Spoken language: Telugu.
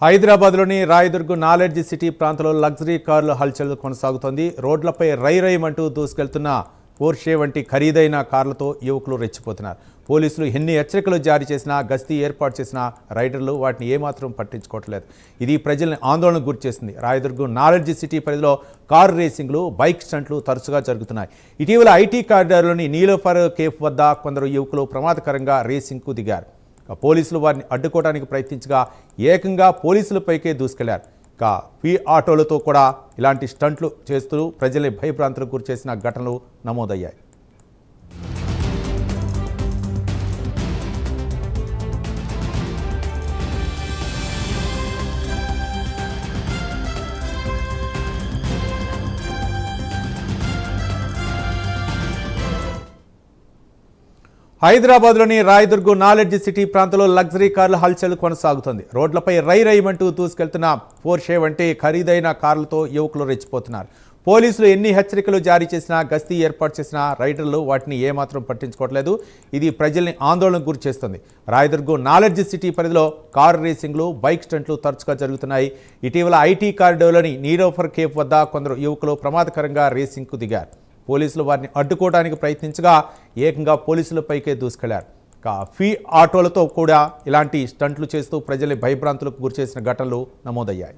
హైదరాబాద్లోని రాయదుర్గ్ నాలెడ్జ్ సిటీ ప్రాంతంలో లగ్జరీ కార్ల హల్చల్ కొనసాగుతోంది. రోడ్లపై రైమంటూ దూసుకెళ్తున్న పోర్షే వంటి ఖరీదైన కార్లతో యువకులు రెచ్చిపోతున్నారు. పోలీసులు ఎన్ని హెచ్చరికలు జారీ చేసినా, గస్తీ ఏర్పాటు చేసిన రైడర్లు వాటిని ఏమాత్రం పట్టించుకోవట్లేదు. ఇది ప్రజల్ని ఆందోళనకు గురిచేసింది. రాయదుర్గ్ నాలెడ్జ్ సిటీ పరిధిలో కారు రేసింగ్లు, బైక్ స్టంట్లు తరచుగా జరుగుతున్నాయి. ఇటీవల ఐటీ కారిడార్లోని నీలోఫర్ కేఫ్ వద్ద కొందరు యువకులు ప్రమాదకరంగా రేసింగ్కు దిగారు. పోలీసులు వారిని అడ్డుకోవడానికి ప్రయత్నించగా ఏకంగా పోలీసులపైకే దూసుకెళ్లారు. ఫీ ఆటోలతో కూడా ఇలాంటి స్టంట్లు చేస్తూ ప్రజల్ని భయభ్రాంతులకు గురిచేసిన ఘటనలు నమోదయ్యాయి. హైదరాబాద్లోని రాయదుర్గ్ నాలెడ్జ్ సిటీ ప్రాంతంలో లగ్జరీ కార్ల హల్చల్ కొనసాగుతోంది. రోడ్లపై రైమంటూ దూసుకెళ్తున్న పోర్షే వంటి ఖరీదైన కార్లతో యువకులు రెచ్చిపోతున్నారు. పోలీసులు ఎన్ని హెచ్చరికలు జారీ చేసినా, గస్తీ ఏర్పాటు చేసిన రైడర్లు వాటిని ఏమాత్రం పట్టించుకోవట్లేదు. ఇది ప్రజల్ని ఆందోళనకు గురి చేస్తుంది. రాయదుర్గ్ నాలెడ్జ్ సిటీ పరిధిలో కారు రేసింగ్లు, బైక్ స్టంట్లు తరచుగా జరుగుతున్నాయి. ఇటీవల ఐటీ కారిడార్లోని నీలోఫర్ కేఫ్ వద్ద కొందరు యువకులు ప్రమాదకరంగా రేసింగ్కు దిగారు. పోలీసులు వారిని అడ్డుకోవడానికి ప్రయత్నించగా ఏకంగా పోలీసులపైకే దూసుకెళ్లారు. ఫీ ఆటోలతో కూడా ఇలాంటి స్టంట్లు చేస్తూ ప్రజల్ని భయభ్రాంతులకు గురిచేసిన ఘటనలు నమోదయ్యాయి.